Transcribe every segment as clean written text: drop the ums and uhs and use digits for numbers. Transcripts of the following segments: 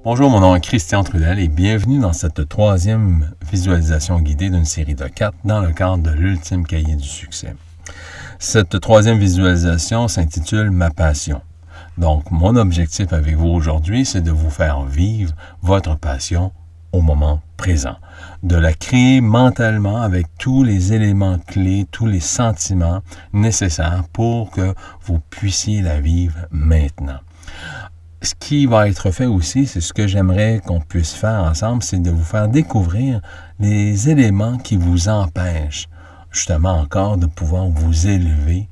Bonjour, mon nom est Christian Trudel et bienvenue dans cette troisième visualisation guidée d'une série de 4 dans le cadre de l'ultime cahier du succès. Cette troisième visualisation s'intitule « Ma passion ». Donc, mon objectif avec vous aujourd'hui, c'est de vous faire vivre votre passion au moment présent, de la créer mentalement avec tous les éléments clés, tous les sentiments nécessaires pour que vous puissiez la vivre maintenant. Ce qui va être fait aussi, c'est ce que j'aimerais qu'on puisse faire ensemble, c'est de vous faire découvrir les éléments qui vous empêchent justement encore de pouvoir vous élever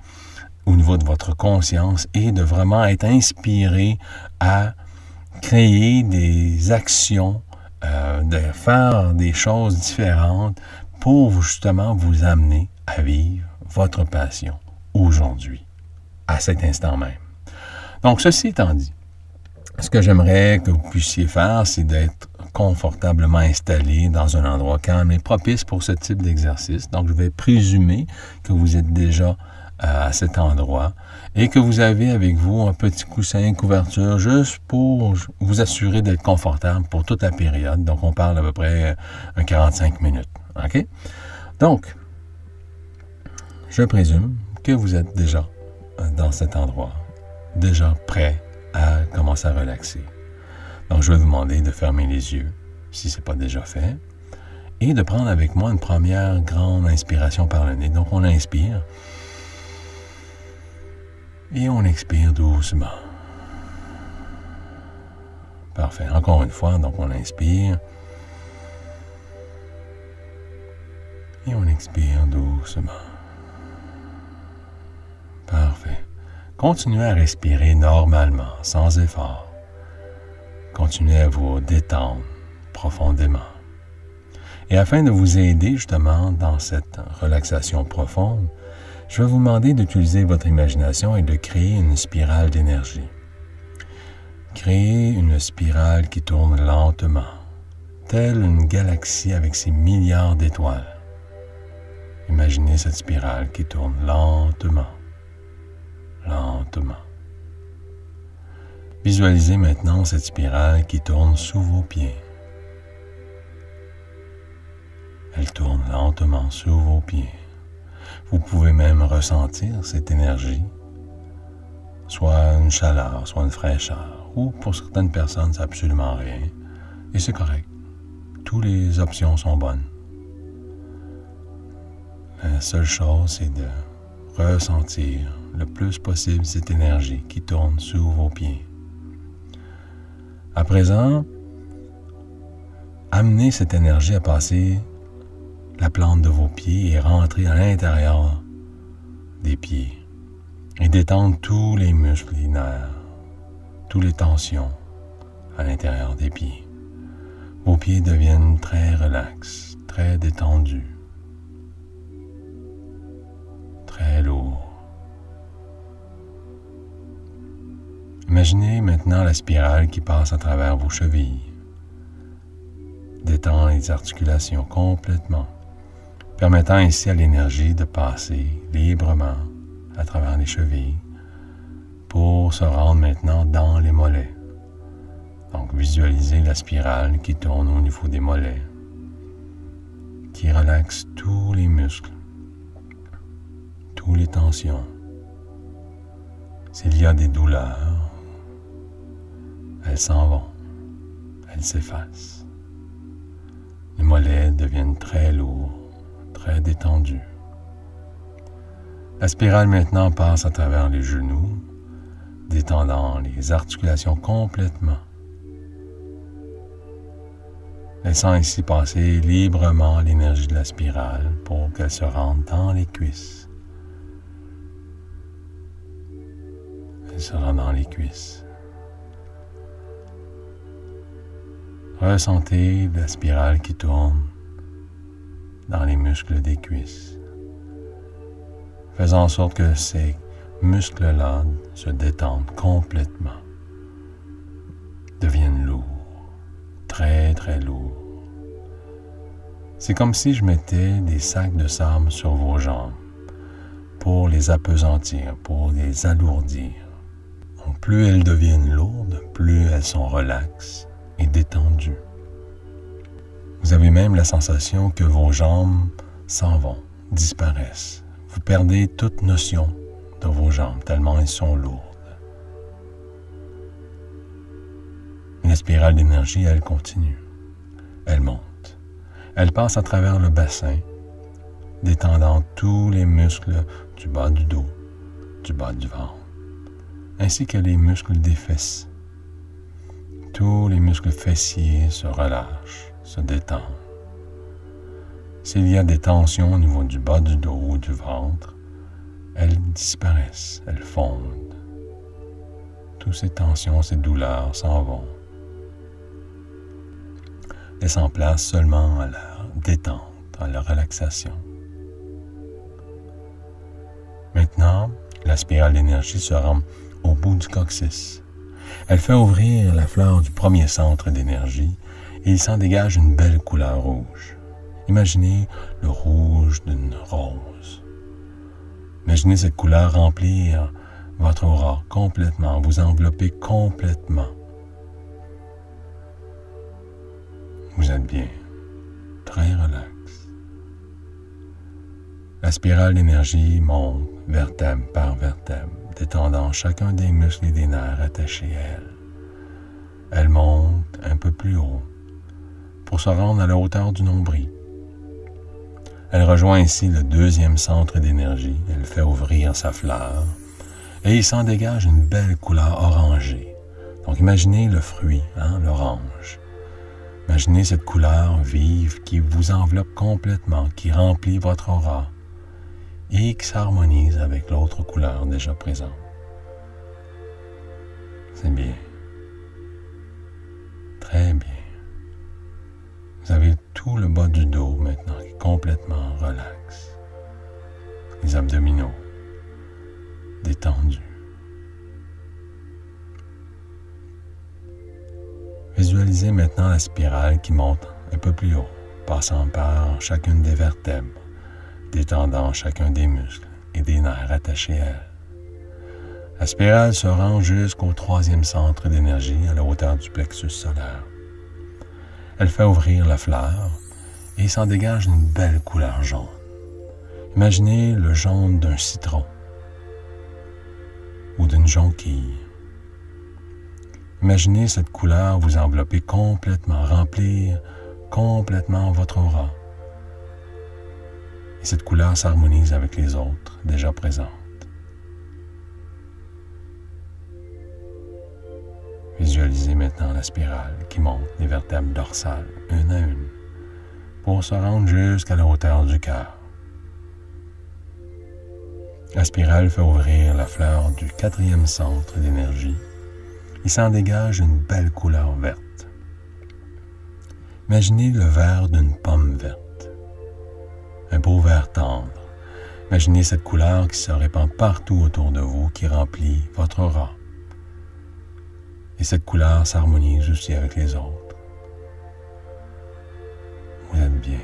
au niveau de votre conscience et de vraiment être inspiré à créer des actions, de faire des choses différentes pour justement vous amener à vivre votre passion aujourd'hui, à cet instant même. Donc, ceci étant dit, ce que j'aimerais que vous puissiez faire, c'est d'être confortablement installé dans un endroit calme et propice pour ce type d'exercice. Donc, je vais présumer que vous êtes déjà à cet endroit et que vous avez avec vous un petit coussin, une couverture, juste pour vous assurer d'être confortable pour toute la période. Donc, on parle à peu près 45 minutes. OK? Donc, je présume que vous êtes déjà dans cet endroit, déjà prêt à commencer à relaxer. Donc, je vais vous demander de fermer les yeux, si ce n'est pas déjà fait, et de prendre avec moi une première grande inspiration par le nez. Donc, on inspire et on expire doucement. Parfait. Encore une fois, donc on inspire et on expire doucement. Parfait. Continuez à respirer normalement, sans effort. Continuez à vous détendre profondément. Et afin de vous aider justement dans cette relaxation profonde, je vais vous demander d'utiliser votre imagination et de créer une spirale d'énergie. Créez une spirale qui tourne lentement, telle une galaxie avec ses milliards d'étoiles. Imaginez cette spirale qui tourne lentement. Lentement. Visualisez maintenant cette spirale qui tourne sous vos pieds. Elle tourne lentement sous vos pieds. Vous pouvez même ressentir cette énergie, soit une chaleur, soit une fraîcheur, ou pour certaines personnes, c'est absolument rien. Et c'est correct. Toutes les options sont bonnes. La seule chose, c'est de ressentir le plus possible cette énergie qui tourne sous vos pieds. À présent, amenez cette énergie à passer la plante de vos pieds et rentrer à l'intérieur des pieds et détendre tous les muscles, les nerfs, toutes les tensions à l'intérieur des pieds. Vos pieds deviennent très relax, très détendus, très lourds. Imaginez maintenant la spirale qui passe à travers vos chevilles. Détend les articulations complètement, permettant ainsi à l'énergie de passer librement à travers les chevilles pour se rendre maintenant dans les mollets. Donc visualisez la spirale qui tourne au niveau des mollets, qui relaxe tous les muscles, toutes les tensions. S'il y a des douleurs, elles s'en vont, elles s'effacent. Les mollets deviennent très lourds, très détendus. La spirale maintenant passe à travers les genoux, détendant les articulations complètement. Laissant ainsi passer librement l'énergie de la spirale pour qu'elle se rende dans les cuisses. Elle se rend dans les cuisses. Ressentez la spirale qui tourne dans les muscles des cuisses, faisant en sorte que ces muscles-là se détendent complètement, deviennent lourds, très très lourds. C'est comme si je mettais des sacs de sable sur vos jambes pour les appesantir, pour les alourdir. Donc, plus elles deviennent lourdes, plus elles sont relaxes et détendu. Vous avez même la sensation que vos jambes s'en vont, disparaissent. Vous perdez toute notion de vos jambes, tellement elles sont lourdes. La spirale d'énergie, elle continue. Elle monte. Elle passe à travers le bassin, détendant tous les muscles du bas du dos, du bas du ventre, ainsi que les muscles des fesses. Tous les muscles fessiers se relâchent, se détendent. S'il y a des tensions au niveau du bas du dos ou du ventre, elles disparaissent, elles fondent. Toutes ces tensions, ces douleurs s'en vont, laissant place seulement à la détente, à la relaxation. Maintenant, la spirale d'énergie se rend au bout du coccyx. Elle fait ouvrir la fleur du premier centre d'énergie et il s'en dégage une belle couleur rouge. Imaginez le rouge d'une rose. Imaginez cette couleur remplir votre aura complètement, vous envelopper complètement. Vous êtes bien, très relax. La spirale d'énergie monte vertèbre par vertèbre, détendant chacun des muscles et des nerfs attachés à elle. Elle monte un peu plus haut pour se rendre à la hauteur du nombril. Elle rejoint ainsi le deuxième centre d'énergie. Elle fait ouvrir sa fleur et il s'en dégage une belle couleur orangée. Donc imaginez le fruit, l'orange. Imaginez cette couleur vive qui vous enveloppe complètement, qui remplit votre aura et qui s'harmonise avec l'autre couleur déjà présente. C'est bien. Très bien. Vous avez tout le bas du dos maintenant qui est complètement relax. Les abdominaux détendus. Visualisez maintenant la spirale qui monte un peu plus haut, passant par chacune des vertèbres, détendant chacun des muscles et des nerfs attachés à elle. La spirale se rend jusqu'au troisième centre d'énergie à la hauteur du plexus solaire. Elle fait ouvrir la fleur et s'en dégage une belle couleur jaune. Imaginez le jaune d'un citron ou d'une jonquille. Imaginez cette couleur vous envelopper complètement, remplir complètement votre aura. Et cette couleur s'harmonise avec les autres déjà présentes. Visualisez maintenant la spirale qui monte les vertèbres dorsales, une à une, pour se rendre jusqu'à la hauteur du cœur. La spirale fait ouvrir la fleur du quatrième centre d'énergie. Il s'en dégage une belle couleur verte. Imaginez le vert d'une pomme verte. Un beau vert tendre. Imaginez cette couleur qui se répand partout autour de vous, qui remplit votre aura. Et cette couleur s'harmonise aussi avec les autres. Vous êtes bien,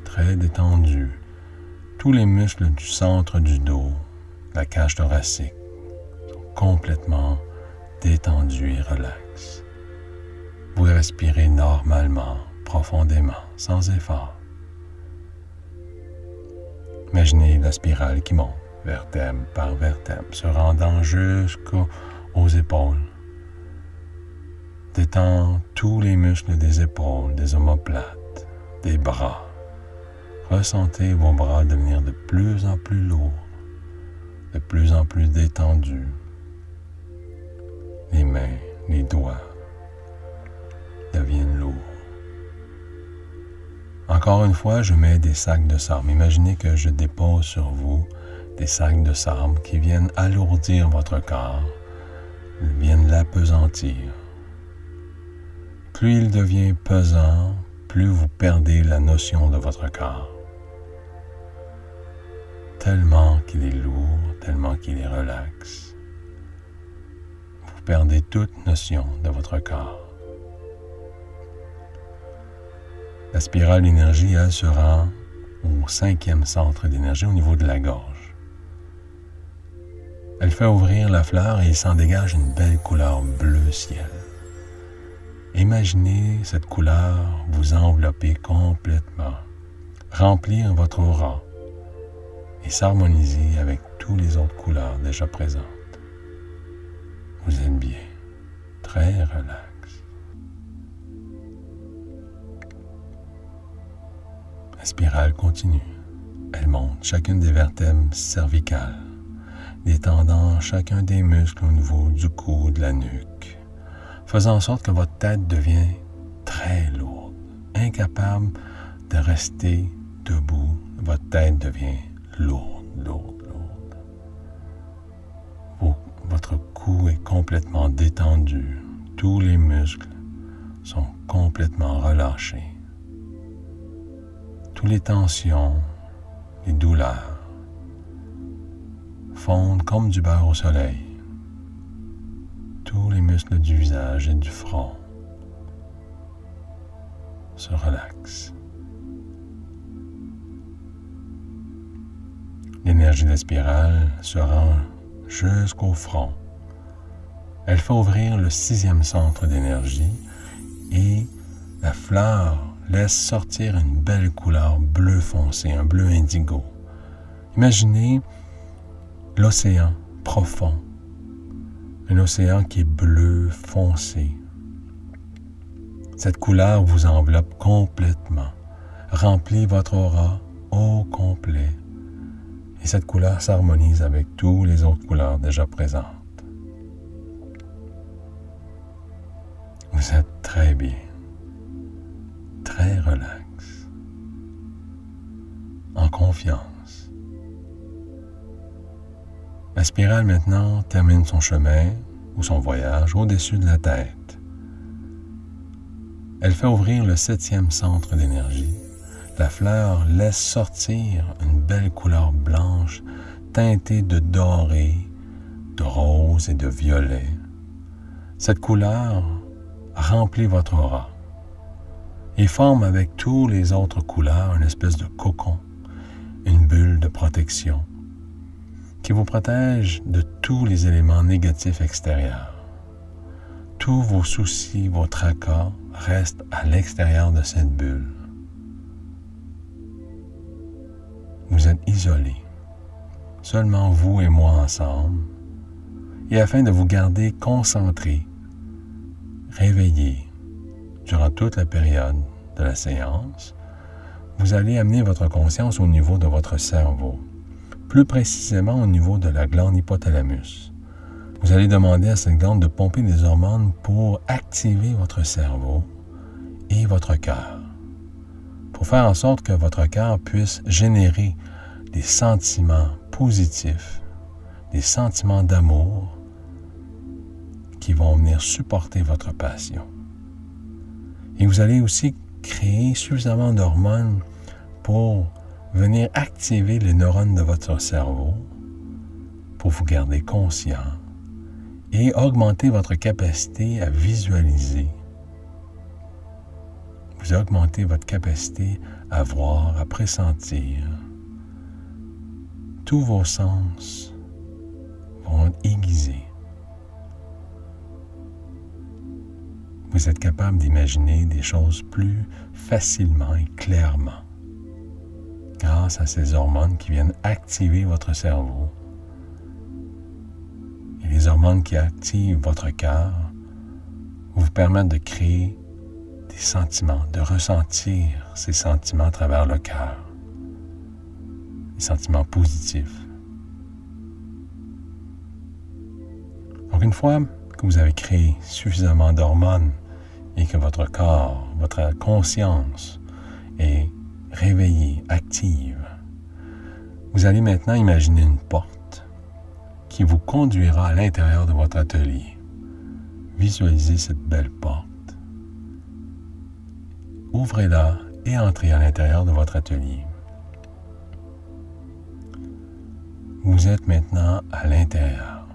très détendu. Tous les muscles du centre du dos, la cage thoracique, sont complètement détendus et relax. Vous respirez normalement, profondément, sans effort. Imaginez la spirale qui monte, vertèbre par vertèbre, se rendant jusqu'aux épaules. Détend tous les muscles des épaules, des omoplates, des bras. Ressentez vos bras devenir de plus en plus lourds, de plus en plus détendus. Les mains, les doigts deviennent lourds. Encore une fois, je mets des sacs de sable. Imaginez que je dépose sur vous des sacs de sable qui viennent alourdir votre corps, viennent l'appesantir. Plus il devient pesant, plus vous perdez la notion de votre corps. Tellement qu'il est lourd, tellement qu'il est relax. Vous perdez toute notion de votre corps. La spirale d'énergie, elle, se rend au cinquième centre d'énergie au niveau de la gorge. Elle fait ouvrir la fleur et il s'en dégage une belle couleur bleu ciel. Imaginez cette couleur vous envelopper complètement, remplir votre aura et s'harmoniser avec toutes les autres couleurs déjà présentes. Vous êtes bien, très relax. La spirale continue. Elle monte chacune des vertèbres cervicales, détendant chacun des muscles au niveau du cou, de la nuque, faisant en sorte que votre tête devient très lourde, incapable de rester debout. Votre tête devient lourde. Votre cou est complètement détendu. Tous les muscles sont complètement relâchés. Toutes les tensions, les douleurs fondent comme du beurre au soleil. Tous les muscles du visage et du front se relaxent. L'énergie de la spirale se rend jusqu'au front. Elle fait ouvrir le 6e centre d'énergie et la fleur laisse sortir une belle couleur bleu foncé, un bleu indigo. Imaginez l'océan profond, un océan qui est bleu foncé. Cette couleur vous enveloppe complètement, remplit votre aura au complet. Et cette couleur s'harmonise avec toutes les autres couleurs déjà présentes. Vous êtes très bien, très relax, en confiance. La spirale maintenant termine son chemin ou son voyage au-dessus de la tête. Elle fait ouvrir le 7e centre d'énergie. La fleur laisse sortir une belle couleur blanche teintée de doré, de rose et de violet. Cette couleur remplit votre aura et forme avec toutes les autres couleurs une espèce de cocon, une bulle de protection qui vous protège de tous les éléments négatifs extérieurs. Tous vos soucis, vos tracas restent à l'extérieur de cette bulle. Vous êtes isolés, seulement vous et moi ensemble, et afin de vous garder concentrés, réveillés durant toute la période de la séance, vous allez amener votre conscience au niveau de votre cerveau, plus précisément au niveau de la glande hypothalamus. Vous allez demander à cette glande de pomper des hormones pour activer votre cerveau et votre cœur, pour faire en sorte que votre cœur puisse générer des sentiments positifs, des sentiments d'amour qui vont venir supporter votre passion. Et vous allez aussi créer suffisamment d'hormones pour venir activer les neurones de votre cerveau pour vous garder conscient et augmenter votre capacité à visualiser. Vous augmentez votre capacité à voir, à pressentir. Tous vos sens vont être aiguisés. Vous êtes capable d'imaginer des choses plus facilement et clairement grâce à ces hormones qui viennent activer votre cerveau. Et les hormones qui activent votre cœur vous permettent de créer des sentiments, de ressentir ces sentiments à travers le cœur. Des sentiments positifs. Donc une fois que vous avez créé suffisamment d'hormones et que votre corps, votre conscience est réveillée, active, vous allez maintenant imaginer une porte qui vous conduira à l'intérieur de votre atelier. Visualisez cette belle porte. Ouvrez-la et entrez à l'intérieur de votre atelier. Vous êtes maintenant à l'intérieur.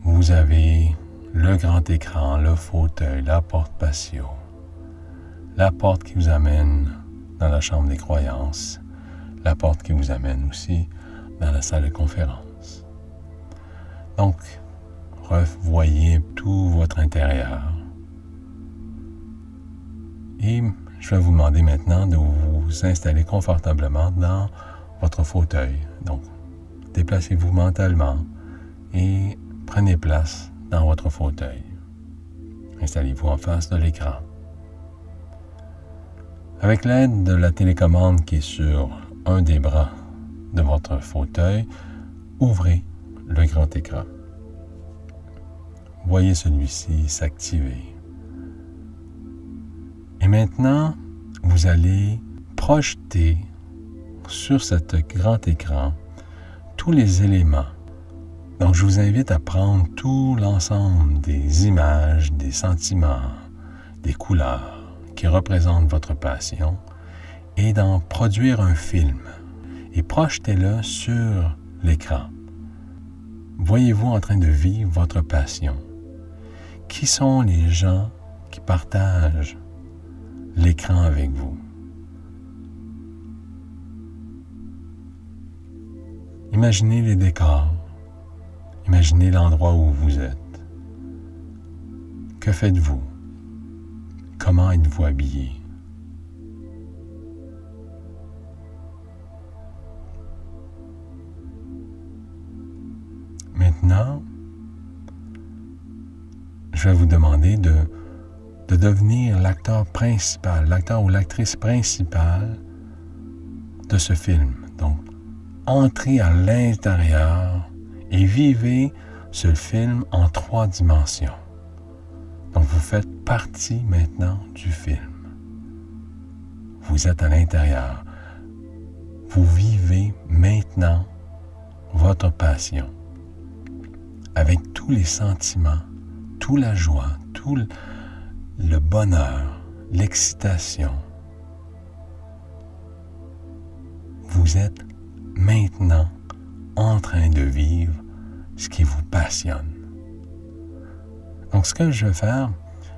Vous avez le grand écran, le fauteuil, la porte patio, la porte qui vous amène dans la chambre des croyances, la porte qui vous amène aussi dans la salle de conférence. Donc, revoyez tout votre intérieur, Et je vais vous demander maintenant de vous installer confortablement dans votre fauteuil. Donc, déplacez-vous mentalement et prenez place dans votre fauteuil. Installez-vous en face de l'écran. Avec l'aide de la télécommande qui est sur un des bras de votre fauteuil, ouvrez le grand écran. Voyez celui-ci s'activer. Et maintenant, vous allez projeter sur ce grand écran tous les éléments. Donc, je vous invite à prendre tout l'ensemble des images, des sentiments, des couleurs qui représentent votre passion et d'en produire un film et projetez-le sur l'écran. Voyez-vous en train de vivre votre passion? Qui sont les gens qui partagent l'écran avec vous? Imaginez les décors. Imaginez l'endroit où vous êtes. Que faites-vous? Comment êtes-vous habillé? Maintenant, je vais vous demander de devenir l'acteur principal, l'acteur ou l'actrice principale de ce film. Donc, entrez à l'intérieur et vivez ce film en 3 dimensions. Donc, vous faites partie maintenant du film. Vous êtes à l'intérieur. Vous vivez maintenant votre passion avec tous les sentiments, toute la joie, tout le bonheur, l'excitation. Vous êtes maintenant en train de vivre ce qui vous passionne. Donc, ce que je vais faire,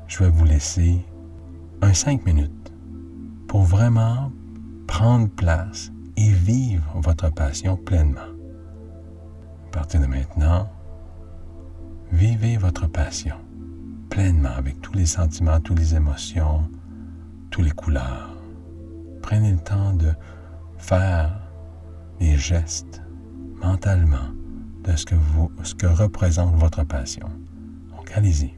je vais vous laisser 5 minutes pour vraiment prendre place et vivre votre passion pleinement. À partir de maintenant, vivez votre passion pleinement avec tous les sentiments, toutes les émotions, toutes les couleurs. Prenez le temps de faire des gestes mentalement de ce que représente votre passion. Donc, allez-y.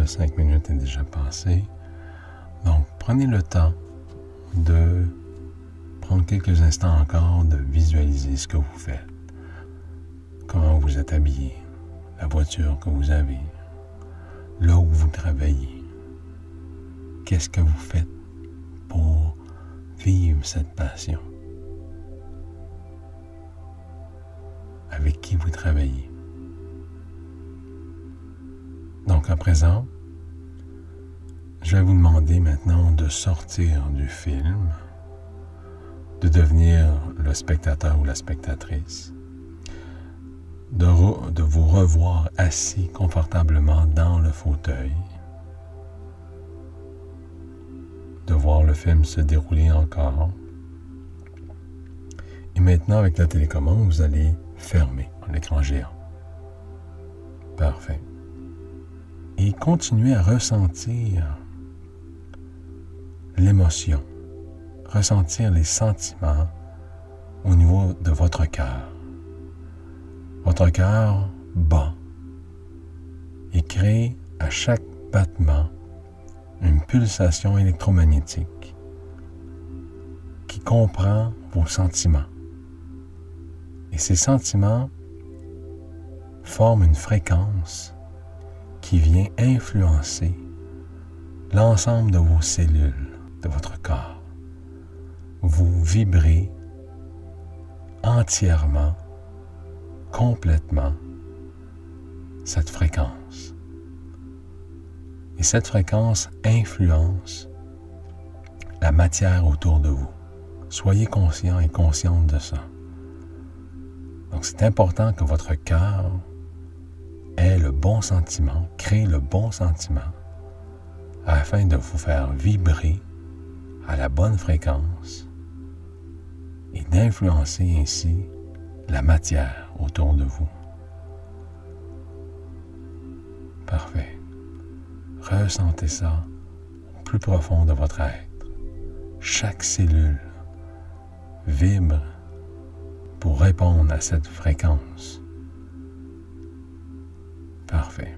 5 minutes est déjà passé. Donc, prenez le temps de prendre quelques instants encore de visualiser ce que vous faites. Comment vous êtes habillé, la voiture que vous avez, là où vous travaillez. Qu'est-ce que vous faites pour vivre cette passion? Avec qui vous travaillez? Donc à présent, je vais vous demander maintenant de sortir du film, de devenir le spectateur ou la spectatrice, de vous revoir assis confortablement dans le fauteuil, de voir le film se dérouler encore. Et maintenant, avec la télécommande, vous allez fermer l'écran géant. Parfait. Et continuez à ressentir l'émotion, ressentir les sentiments au niveau de votre cœur. Votre cœur bat et crée à chaque battement une pulsation électromagnétique qui comprend vos sentiments. Et ces sentiments forment une fréquence qui vient influencer l'ensemble de vos cellules, de votre corps. Vous vibrez entièrement, complètement cette fréquence. Et cette fréquence influence la matière autour de vous. Soyez conscient et consciente de ça. Donc c'est important que votre cœur ait le bon sentiment, crée le bon sentiment, afin de vous faire vibrer à la bonne fréquence et d'influencer ainsi la matière autour de vous. Parfait. Ressentez ça au plus profond de votre être. Chaque cellule vibre pour répondre à cette fréquence. Parfait.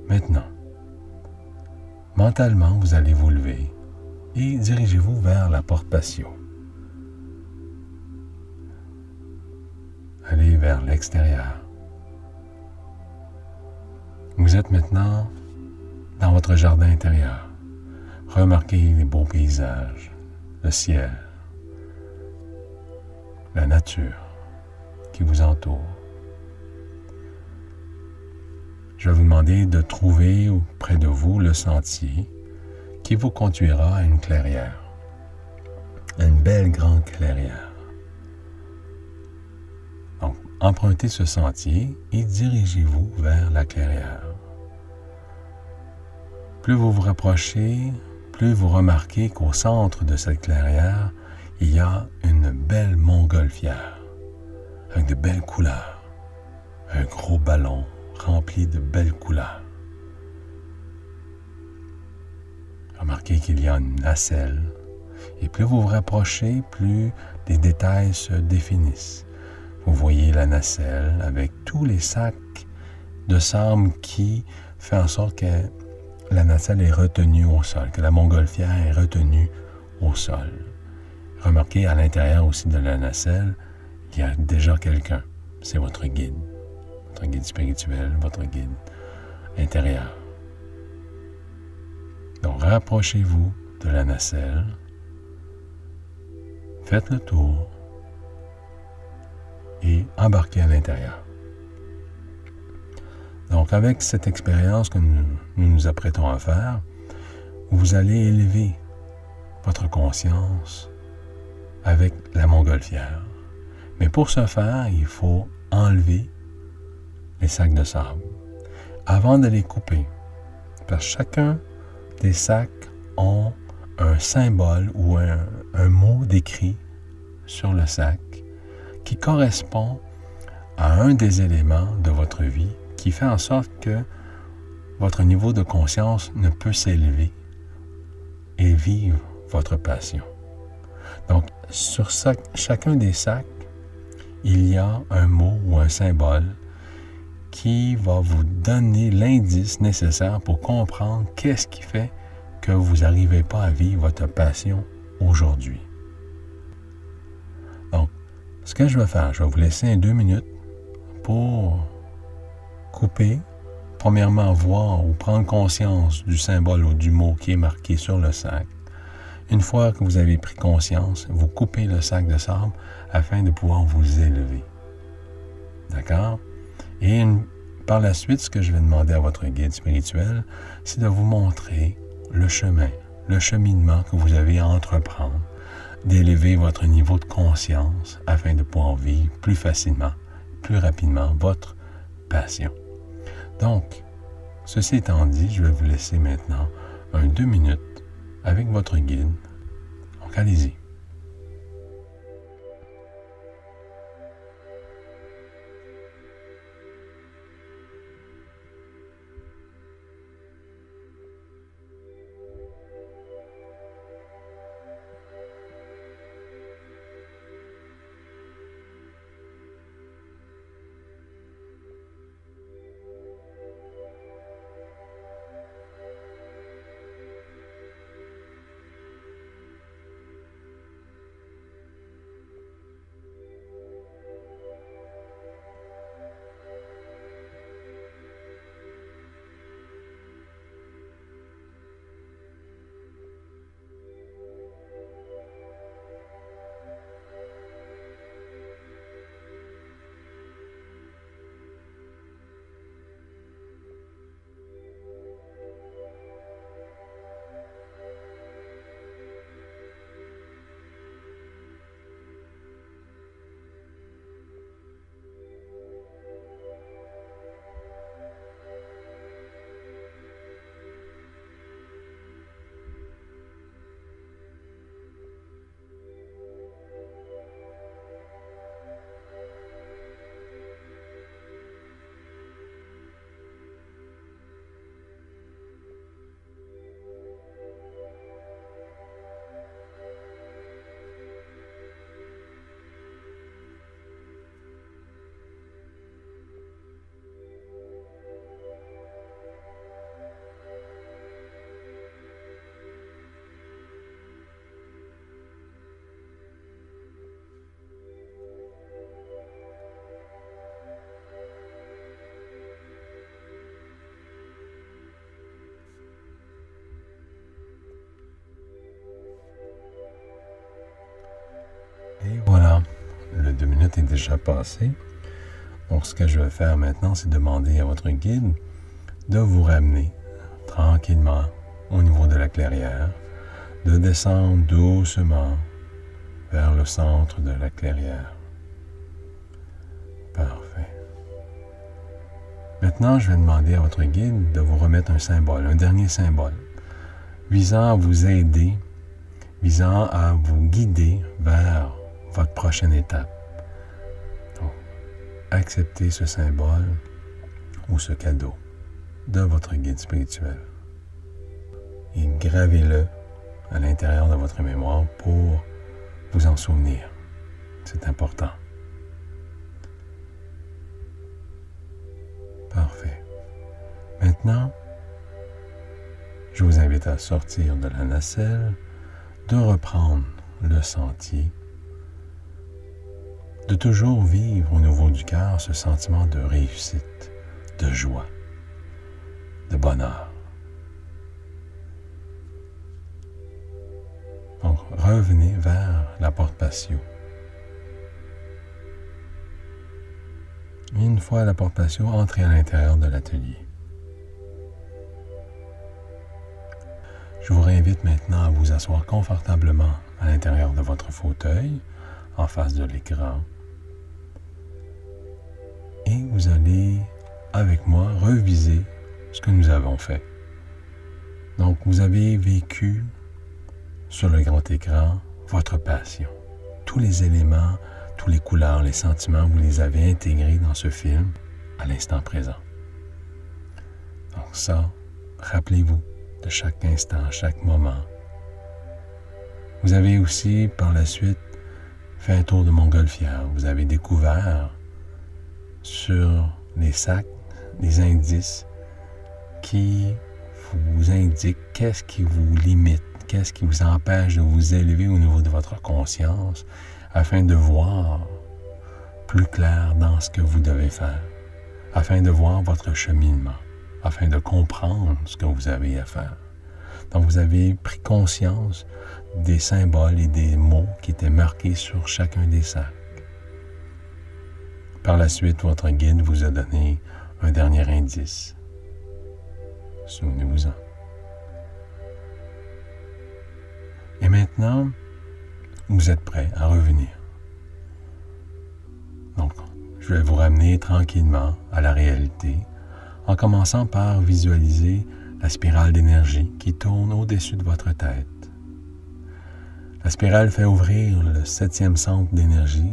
Maintenant, mentalement, vous allez vous lever et dirigez-vous vers la porte patio. Allez vers l'extérieur. Vous êtes maintenant dans votre jardin intérieur. Remarquez les beaux paysages, le ciel, la nature qui vous entoure. Je vais vous demander de trouver près de vous le sentier qui vous conduira à une clairière, à une belle grande clairière. Donc, empruntez ce sentier et dirigez-vous vers la clairière. Plus vous vous rapprochez, plus vous remarquez qu'au centre de cette clairière, il y a une belle montgolfière avec de belles couleurs, un gros ballon rempli de belles couleurs. Remarquez qu'il y a une nacelle, et plus vous vous rapprochez, plus des détails se définissent. Vous voyez la nacelle avec tous les sacs de sable qui fait en sorte que la nacelle est retenue au sol, que la montgolfière est retenue au sol. Remarquez à l'intérieur aussi de la nacelle, il y a déjà quelqu'un. C'est votre guide spirituel, votre guide intérieur. Donc, rapprochez-vous de la nacelle, faites le tour et embarquez à l'intérieur. Donc, avec cette expérience que nous nous apprêtons à faire, vous allez élever votre conscience avec la montgolfière. Mais pour ce faire, il faut enlever les sacs de sable avant de les couper. Parce que chacun des sacs ont un symbole ou un mot décrit sur le sac qui correspond à un des éléments de votre vie qui fait en sorte que votre niveau de conscience ne peut s'élever et vivre votre passion. Donc, sur chacun des sacs, il y a un mot ou un symbole qui va vous donner l'indice nécessaire pour comprendre qu'est-ce qui fait que vous n'arrivez pas à vivre votre passion aujourd'hui. Donc, ce que je vais faire, je vais vous laisser 2 minutes pour couper, premièrement voir ou prendre conscience du symbole ou du mot qui est marqué sur le sac. Une fois que vous avez pris conscience, vous coupez le sac de sable afin de pouvoir vous élever. D'accord? Et par la suite, ce que je vais demander à votre guide spirituel, c'est de vous montrer le chemin, le cheminement que vous avez à entreprendre, d'élever votre niveau de conscience afin de pouvoir vivre plus facilement, plus rapidement votre passion. Donc, ceci étant dit, je vais vous laisser maintenant 2 minutes avec votre guide. Donc, allez-y. Et voilà, le 2 minutes est déjà passé. Donc, ce que je vais faire maintenant, c'est demander à votre guide de vous ramener tranquillement au niveau de la clairière, de descendre doucement vers le centre de la clairière. Parfait. Maintenant, je vais demander à votre guide de vous remettre un symbole, un dernier symbole, visant à vous aider, visant à vous guider vers votre prochaine étape. Donc, acceptez ce symbole ou ce cadeau de votre guide spirituel et gravez-le à l'intérieur de votre mémoire pour vous en souvenir. C'est important. Parfait. Maintenant, je vous invite à sortir de la nacelle, de reprendre le sentier, de toujours vivre au niveau du cœur ce sentiment de réussite, de joie, de bonheur. Donc, revenez vers la porte patio. Et une fois à la porte patio, entrez à l'intérieur de l'atelier. Je vous réinvite maintenant à vous asseoir confortablement à l'intérieur de votre fauteuil, en face de l'écran. Et vous allez, avec moi, reviser ce que nous avons fait. Donc, vous avez vécu sur le grand écran votre passion. Tous les éléments, toutes les couleurs, les sentiments, vous les avez intégrés dans ce film à l'instant présent. Donc ça, rappelez-vous de chaque instant, chaque moment. Vous avez aussi, par la suite, fait un tour de montgolfière. Vous avez découvert sur les sacs, des indices qui vous indiquent qu'est-ce qui vous limite, qu'est-ce qui vous empêche de vous élever au niveau de votre conscience afin de voir plus clair dans ce que vous devez faire, afin de voir votre cheminement, afin de comprendre ce que vous avez à faire. Donc, vous avez pris conscience des symboles et des mots qui étaient marqués sur chacun des sacs. Par la suite, votre guide vous a donné un dernier indice. Souvenez-vous-en. Et maintenant, vous êtes prêt à revenir. Donc, je vais vous ramener tranquillement à la réalité en commençant par visualiser la spirale d'énergie qui tourne au-dessus de votre tête. La spirale fait ouvrir le 7e centre d'énergie.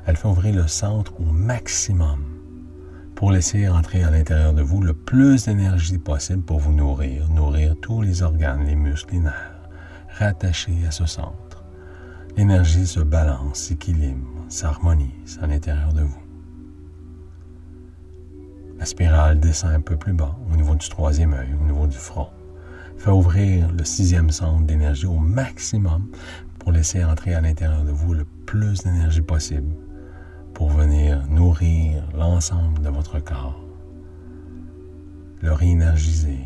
Elle fait ouvrir le centre au maximum pour laisser entrer à l'intérieur de vous le plus d'énergie possible pour vous nourrir tous les organes, les muscles, les nerfs, rattachés à ce centre. L'énergie se balance, s'équilibre, s'harmonise à l'intérieur de vous. La spirale descend un peu plus bas, au niveau du 3e œil, au niveau du front. Fait ouvrir le 6e centre d'énergie au maximum pour laisser entrer à l'intérieur de vous le plus d'énergie possible pour venir nourrir l'ensemble de votre corps, le réénergiser,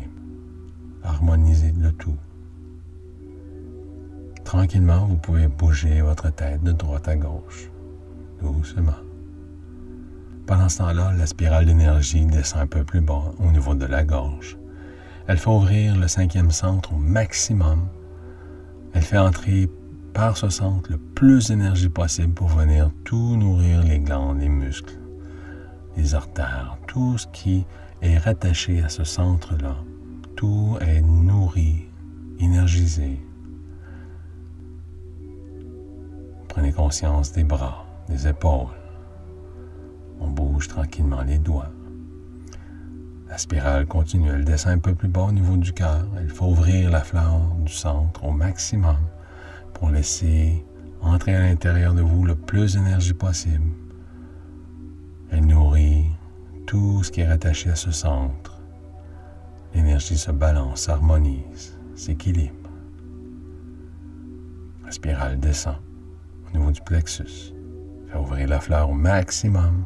harmoniser le tout. Tranquillement, vous pouvez bouger votre tête de droite à gauche, doucement. Pendant ce temps-là, la spirale d'énergie descend un peu plus bas au niveau de la gorge. Elle fait ouvrir le 5e centre au maximum. Elle fait entrer par ce centre le plus d'énergie possible pour venir tout nourrir les glandes, les muscles, les artères, tout ce qui est rattaché à ce centre-là. Tout est nourri, énergisé. Prenez conscience des bras, des épaules. On bouge tranquillement les doigts. La spirale continue, elle descend un peu plus bas au niveau du cœur. Elle fait ouvrir la fleur du centre au maximum pour laisser entrer à l'intérieur de vous le plus d'énergie possible. Elle nourrit tout ce qui est rattaché à ce centre. L'énergie se balance, s'harmonise, s'équilibre. La spirale descend au niveau du plexus. Fait ouvrir la fleur au maximum.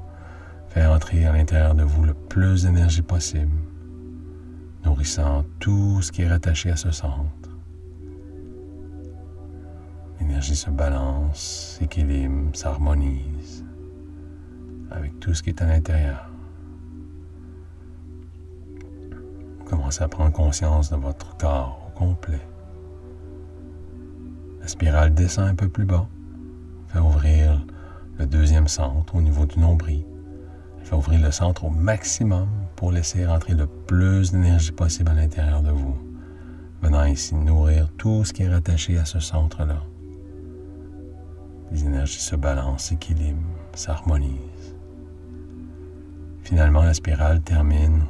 Fait entrer à l'intérieur de vous le plus d'énergie possible, nourrissant tout ce qui est rattaché à ce centre. L'énergie se balance, s'équilibre, s'harmonise avec tout ce qui est à l'intérieur. Vous commencez à prendre conscience de votre corps au complet. La spirale descend un peu plus bas, fait ouvrir le 2e centre au niveau du nombril. Elle fait ouvrir le centre au maximum pour laisser rentrer le plus d'énergie possible à l'intérieur de vous, venant ici nourrir tout ce qui est rattaché à ce centre-là. Les énergies se balancent, s'équilibrent, s'harmonisent. Finalement, la spirale termine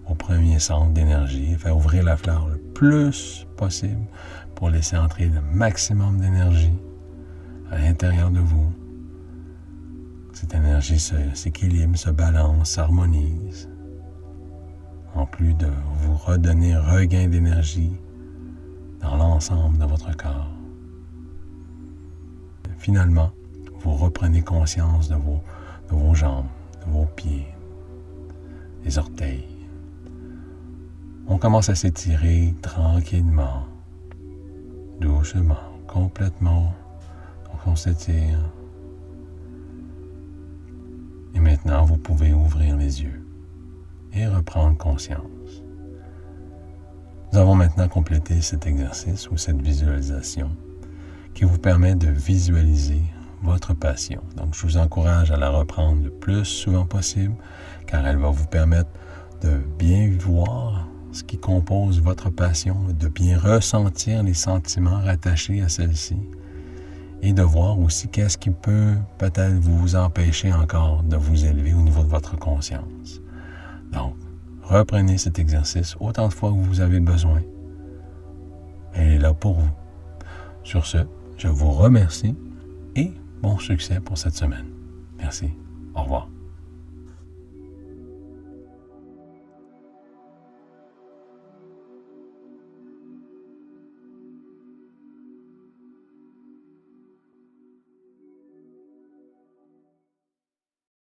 au 1er centre d'énergie. Elle fait ouvrir la fleur le plus possible pour laisser entrer le maximum d'énergie à l'intérieur de vous. Cette énergie s'équilibre, se balance, s'harmonise, en plus de vous redonner un regain d'énergie dans l'ensemble de votre corps. Finalement, vous reprenez conscience de vos jambes, de vos pieds, des orteils. On commence à s'étirer tranquillement, doucement, complètement. Donc on s'étire. Et maintenant, vous pouvez ouvrir les yeux et reprendre conscience. Nous avons maintenant complété cet exercice ou cette visualisation qui vous permet de visualiser votre passion. Donc, je vous encourage à la reprendre le plus souvent possible car elle va vous permettre de bien voir ce qui compose votre passion, de bien ressentir les sentiments rattachés à celle-ci et de voir aussi qu'est-ce qui peut peut-être vous empêcher encore de vous élever au niveau de votre conscience. Donc, reprenez cet exercice autant de fois que vous avez besoin. Elle est là pour vous. Sur ce, je vous remercie et bon succès pour cette semaine. Merci. Au revoir.